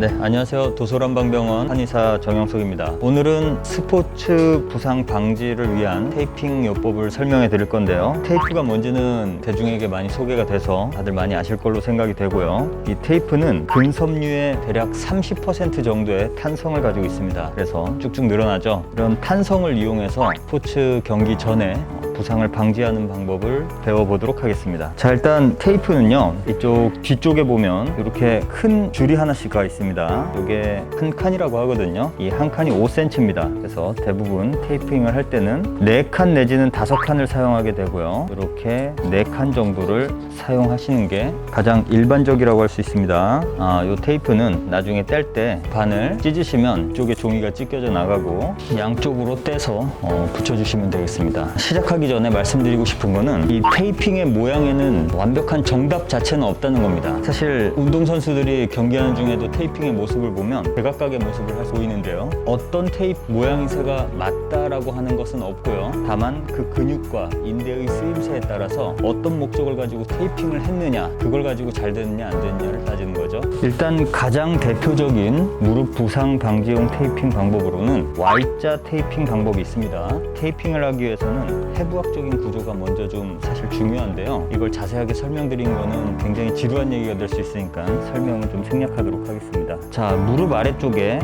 네, 안녕하세요. 도소람방병원 한의사 정영석입니다. 오늘은 스포츠 부상 방지를 위한 테이핑 요법을 설명해 드릴 건데요. 테이프가 뭔지는 대중에게 많이 소개가 돼서 다들 많이 아실 걸로 생각이 되고요. 이 테이프는 근섬유의 대략 30% 정도의 탄성을 가지고 있습니다. 그래서 쭉쭉 늘어나죠. 이런 탄성을 이용해서 스포츠 경기 전에 부상을 방지하는 방법을 배워보도록 하겠습니다. 자, 일단 테이프는요, 이쪽 뒤쪽에 보면 이렇게 큰 줄이 하나씩 가 있습니다. 이게 한 칸이라고 하거든요. 이 한 칸이 5cm입니다. 그래서 대부분 테이핑을 할 때는 4칸 내지는 5칸을 사용하게 되고요. 이렇게 4칸 정도를 사용하시는 게 가장 일반적이라고 할 수 있습니다. 이 테이프는 나중에 뗄 때 바늘 찢으시면 이쪽에 종이가 찢겨져 나가고 양쪽으로 떼서 붙여주시면 되겠습니다. 시작하기 전에 말씀드리고 싶은 거는 이 테이핑의 모양에는 완벽한 정답 자체는 없다는 겁니다. 사실 운동선수들이 경기하는 중에도 테이핑의 모습을 보면 제각각의 모습을 보이는데요. 어떤 테이프 모양새가 맞다라고 하는 것은 없고요. 다만 그 근육과 인대의 쓰임새에 따라서 어떤 목적을 가지고 테이핑을 했느냐, 그걸 가지고 잘 되느냐 안 되느냐를 따지는 거죠. 일단 가장 대표적인 무릎 부상 방지용 테이핑 방법으로는 Y자 테이핑 방법이 있습니다. 테이핑을 하기 위해서는 해부학적인 구조가 먼저 좀 사실 중요한데요. 이걸 자세하게 설명드린 거는 굉장히 지루한 얘기가 될 수 있으니까 설명을 좀 생략하도록 하겠습니다. 자, 무릎 아래쪽에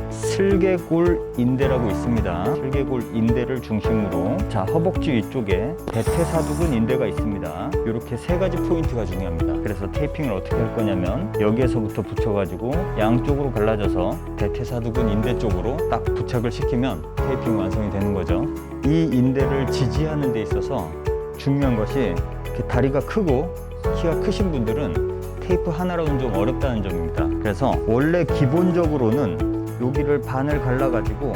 슬개골 인대라고 있습니다. 슬개골 인대를 중심으로, 자, 허벅지 위쪽에 대퇴사두근 인대가 있습니다. 이렇게 3가지 포인트가 중요합니다. 그래서 테이핑을 어떻게 할 거냐면 여기에서부터 붙여가지고 양쪽으로 갈라져서 대퇴사두근 인대 쪽으로 딱 부착을 시키면 테이핑 완성이 되는 거죠. 이 인대를 지지하는 데 있어서 중요한 것이 이렇게 다리가 크고 키가 크신 분들은 테이프 하나로는 좀 어렵다는 점입니다. 그래서 원래 기본적으로는 여기를 반을 갈라가지고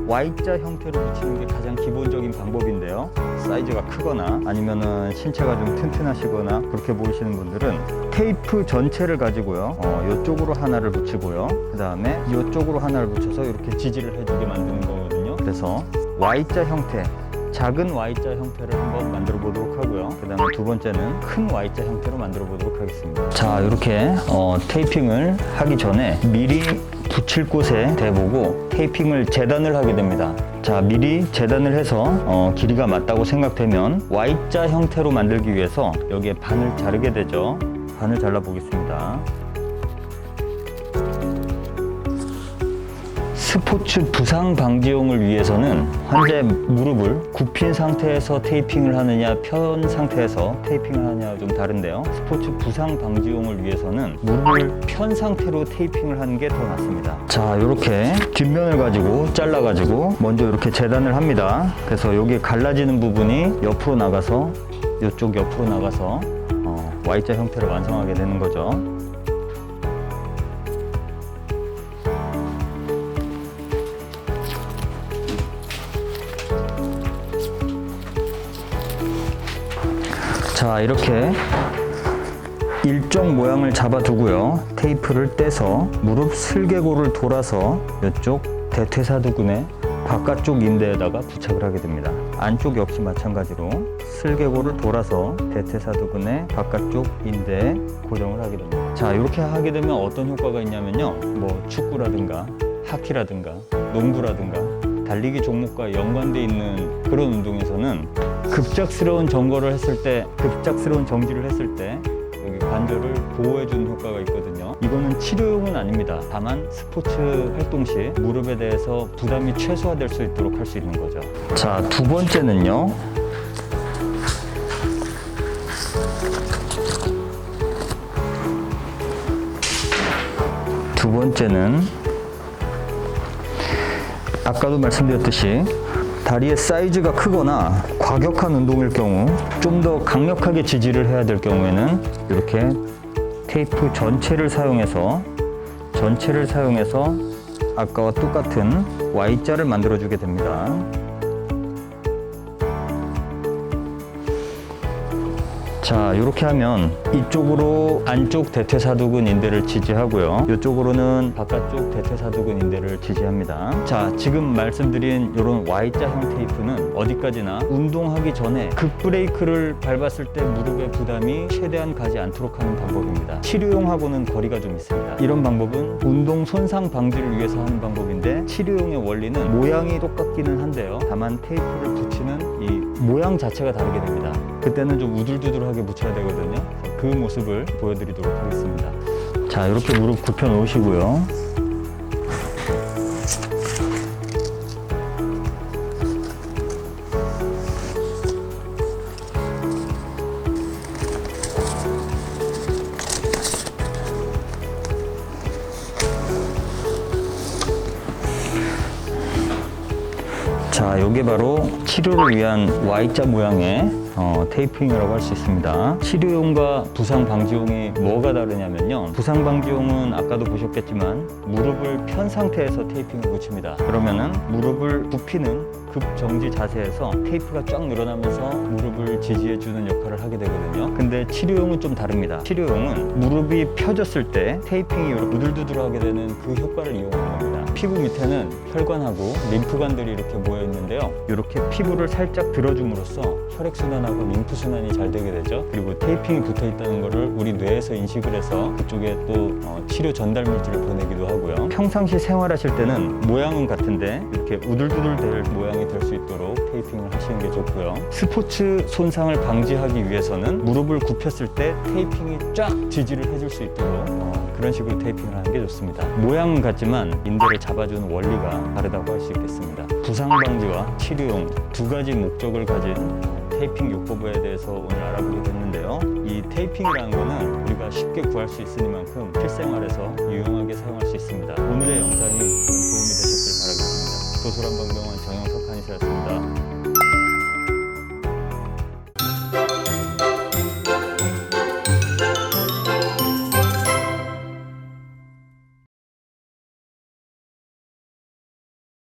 Y자 형태로 붙이는 게 가장 기본적인 방법인데요. 사이즈가 크거나 아니면은 신체가 좀 튼튼하시거나 그렇게 보이시는 분들은 테이프 전체를 가지고요, 이쪽으로 하나를 붙이고요, 그 다음에 이쪽으로 하나를 붙여서 이렇게 지지를 해주게 만드는 거거든요. 그래서 Y자 형태, 작은 Y자 형태를 한번 만들어 보도록 하고요. 그 다음에 두 번째는 큰 Y자 형태로 만들어 보도록 하겠습니다. 자, 이렇게 테이핑을 하기 전에 미리 붙일 곳에 대보고 테이핑을 재단을 하게 됩니다. 자, 미리 재단을 해서 길이가 맞다고 생각되면 Y자 형태로 만들기 위해서 여기에 반을 자르게 되죠. 반을 잘라 보겠습니다. 스포츠 부상 방지용을 위해서는 환자의 무릎을 굽힌 상태에서 테이핑을 하느냐 편 상태에서 테이핑을 하느냐가 좀 다른데요. 스포츠 부상 방지용을 위해서는 무릎을 편 상태로 테이핑을 하는 게 더 낫습니다. 자, 이렇게 뒷면을 가지고 잘라 가지고 먼저 이렇게 재단을 합니다. 그래서 여기 갈라지는 부분이 옆으로 나가서 이쪽 옆으로 나가서 Y자 형태를 완성하게 되는 거죠. 자, 이렇게 일정 모양을 잡아두고요. 테이프를 떼서 무릎 슬개골을 돌아서 이쪽 대퇴사두근의 바깥쪽 인대에다가 부착을 하게 됩니다. 안쪽 역시 마찬가지로 슬개골을 돌아서 대퇴사두근의 바깥쪽 인대에 고정을 하게 됩니다. 자, 이렇게 하게 되면 어떤 효과가 있냐면요, 뭐 축구라든가 하키라든가 농구라든가 달리기 종목과 연관되어 있는 그런 운동에서는 급작스러운 정거를 했을 때, 급작스러운 정지를 했을 때 여기 관절을 보호해주는 효과가 있거든요. 이거는 치료용은 아닙니다. 다만 스포츠 활동 시 무릎에 대해서 부담이 최소화될 수 있도록 할 수 있는 거죠. 자, 두 번째는요, 아까도 말씀드렸듯이 다리의 사이즈가 크거나 과격한 운동일 경우, 좀 더 강력하게 지지를 해야 될 경우에는 이렇게 테이프 전체를 사용해서 아까와 똑같은 Y자를 만들어 주게 됩니다. 자, 이렇게 하면 이쪽으로 안쪽 대퇴사두근 인대를 지지하고요. 이쪽으로는 바깥쪽 대퇴사두근 인대를 지지합니다. 자, 지금 말씀드린 이런 Y자형 테이프는 어디까지나 운동하기 전에 급브레이크를 밟았을 때 무릎의 부담이 최대한 가지 않도록 하는 방법입니다. 치료용하고는 거리가 좀 있습니다. 이런 방법은 운동 손상 방지를 위해서 하는 방법인데 치료용의 원리는 모양이 똑같기는 한데요. 다만 테이프를 붙이는 이 모양 자체가 다르게 됩니다. 그때는 좀 우둘두둘하게 붙여야 되거든요. 그 모습을 보여드리도록 하겠습니다. 자, 이렇게 무릎 굽혀 놓으시고요. 자, 이게 바로 치료를 위한 Y자 모양의 테이핑이라고 할 수 있습니다. 치료용과 부상방지용이 뭐가 다르냐면요. 부상방지용은 아까도 보셨겠지만 무릎을 편 상태에서 테이핑을 붙입니다. 그러면은 무릎을 굽히는 급정지 자세에서 테이프가 쫙 늘어나면서 무릎을 지지해주는 역할을 하게 되거든요. 근데 치료용은 좀 다릅니다. 치료용은 무릎이 펴졌을 때 테이핑이 이렇게 우들두들하게 되는 그 효과를 이용하는 겁니다. 피부 밑에는 혈관하고 림프관들이 이렇게 모여 있는데요. 이렇게 피부를 살짝 들어줌으로써 혈액순환하고 림프순환이 잘 되게 되죠. 그리고 테이핑이 붙어 있다는 것을 우리 뇌에서 인식을 해서 그쪽에 또 치료 전달 물질을 보내기도 하고요. 평상시 생활하실 때는 모양은 같은데 이렇게 우들두들 될 모양이 될 수 있도록 테이핑을 하시는 게 좋고요. 스포츠 손상을 방지하기 위해서는 무릎을 굽혔을 때 테이핑이 쫙 지지를 해줄 수 있도록 그런 식으로 테이핑을 하는 게 좋습니다. 모양은 같지만 인대를 잡아주는 원리가 다르다고 할 수 있겠습니다. 부상 방지와 치료용 두 가지 목적을 가진 테이핑 요법에 대해서 오늘 알아보게 됐는데요. 이 테이핑이라는 거는 우리가 쉽게 구할 수 있으니만큼 실생활에서 유용하게 사용할 수 있습니다. 오늘의 영상이 도움이 되셨길 바라겠습니다. 도솔한방병원 정영석 한의사였습니다.